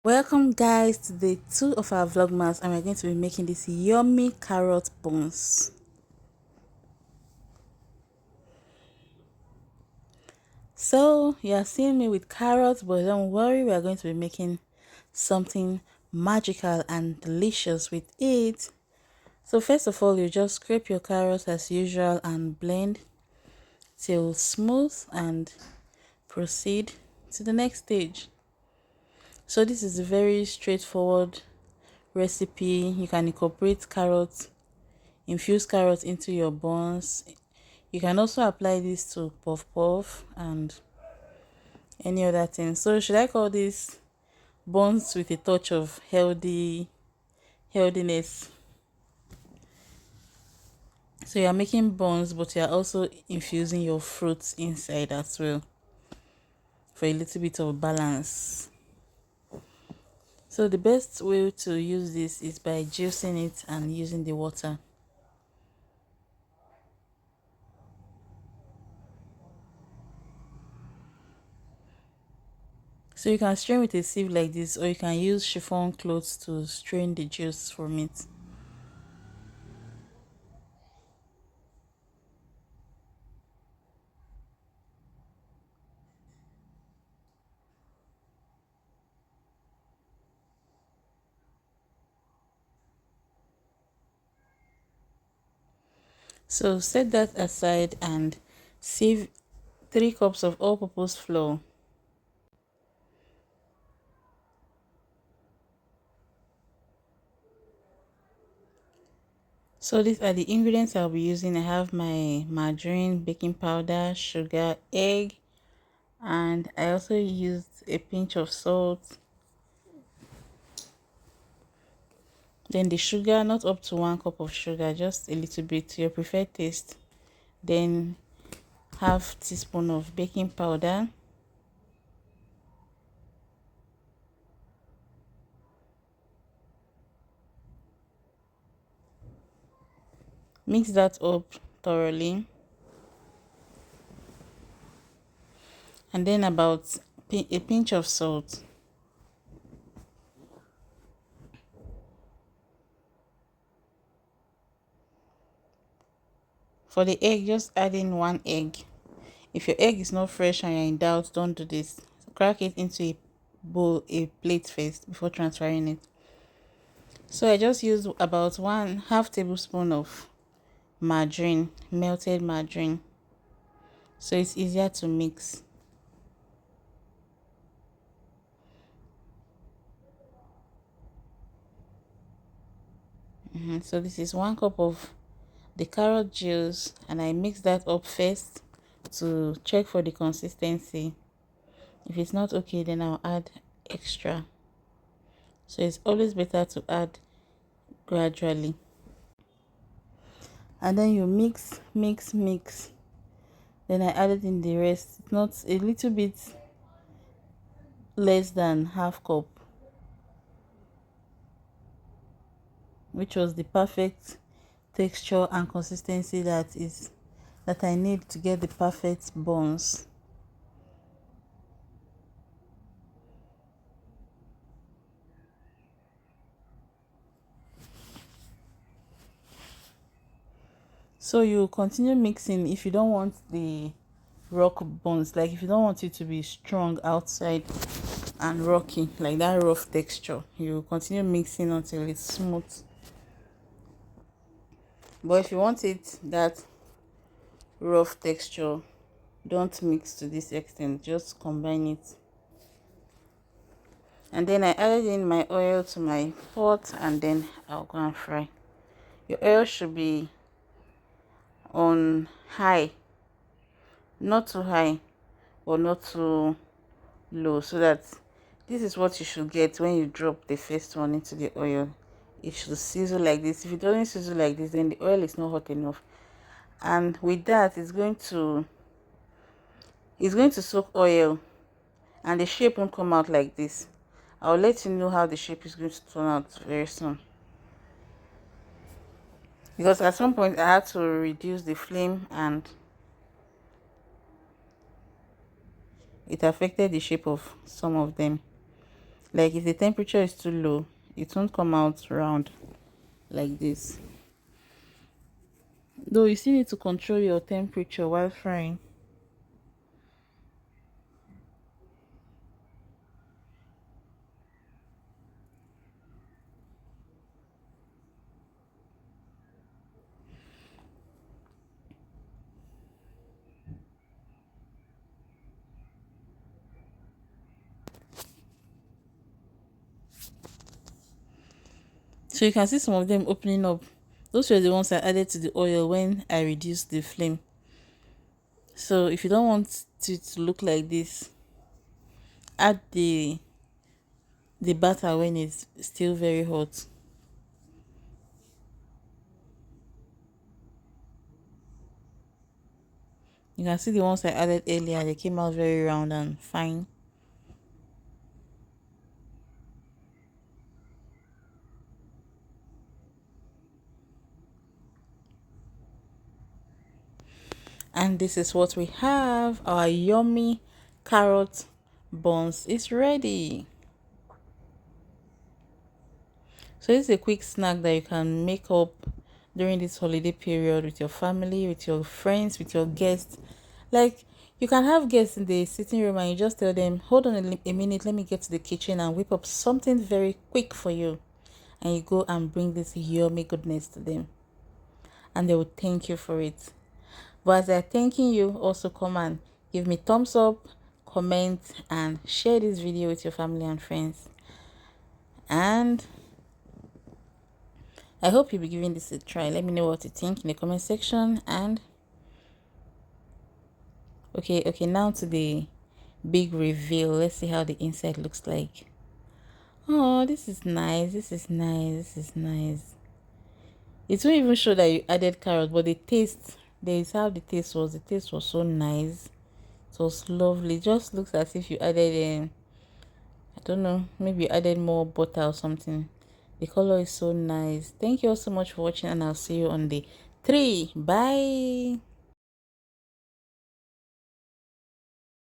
Welcome guys to day 2 of our vlogmas, and we're going to be making this yummy carrot buns. So you're seeing me with carrots, but don't worry, we are going to be making something magical and delicious with it. So first of all, you just scrape your carrots as usual and blend till smooth and proceed to the next stage. So this is a very straightforward recipe. You can incorporate carrots, infuse carrots into your buns. You can also apply this to puff puff and any other thing. So should I call this buns with a touch of healthiness? So you're making buns, but you're also infusing your fruits inside as well for a little bit of balance. So the best way to use this is by juicing it and using the water. So you can strain with a sieve like this, or you can use chiffon cloths to strain the juice from it. So set that aside and sieve 3 cups of all-purpose flour. So these are the ingredients I'll be using. I have my margarine, baking powder, sugar, egg, and I also used a pinch of salt. Then the sugar, not up to 1 cup of sugar, just a little bit to your preferred taste. Then half teaspoon of baking powder. Mix that up thoroughly. And then about a pinch of salt. For the egg, just add in 1 egg. If your egg is not fresh and you're in doubt, don't do this. Crack it into a plate first before transferring it. So I just used about 1/2 tablespoon of margarine, melted margarine, so it's easier to mix. So this is 1 cup of the carrot juice, and I mix that up first to check for the consistency. If it's not okay, then I'll add extra. So it's always better to add gradually. And then you mix. Then I added in the rest. It's not a little bit less than half cup, which was the perfect texture and consistency that I need to get the perfect buns. So you continue mixing if you don't want the rock buns, like if you don't want it to be strong outside and rocky, like that rough texture. You continue mixing until it's smooth. But if you want it that rough texture, don't mix to this extent, just combine it. And then I added in my oil to my pot, and then I'll go and fry. Your oil should be on high, not too high or not too low, so that this is what you should get when you drop the first one into the oil. It should sizzle like this. If it doesn't sizzle like this, then the oil is not hot enough, and with that it's going to soak oil, and the shape won't come out like this. I'll let you know how the shape is going to turn out very soon, because at some point I had to reduce the flame and it affected the shape of some of them. Like if the temperature is too low, it won't come out round like this. Though you still need to control your temperature while frying. So you can see some of them opening up. Those were the ones I added to the oil when I reduced the flame. So if you don't want it to look like this, add the batter when it's still very hot. You can see the ones I added earlier, they came out very round and fine. And this is what we have. Our yummy carrot buns is ready. So it's a quick snack that you can make up during this holiday period with your family, with your friends, with your guests. Like you can have guests in the sitting room and you just tell them, hold on a minute, let me get to the kitchen and whip up something very quick for you. And you go and bring this yummy goodness to them. And they will thank you for it. But as they're thanking you, also come and give me thumbs up, comment, and share this video with your family and friends. And I hope you'll be giving this a try. Let me know what you think in the comment section. And okay, now to the big reveal. Let's see how the inside looks like. Oh, this is nice. This is nice. This is nice. It won't even show that you added carrot, but the taste, there is how the taste was. The taste was so nice. It was lovely. It just looks as if you added I don't know, maybe you added more butter or something. The color is so nice. Thank you all so much for watching, and I'll see you on the 3. Bye.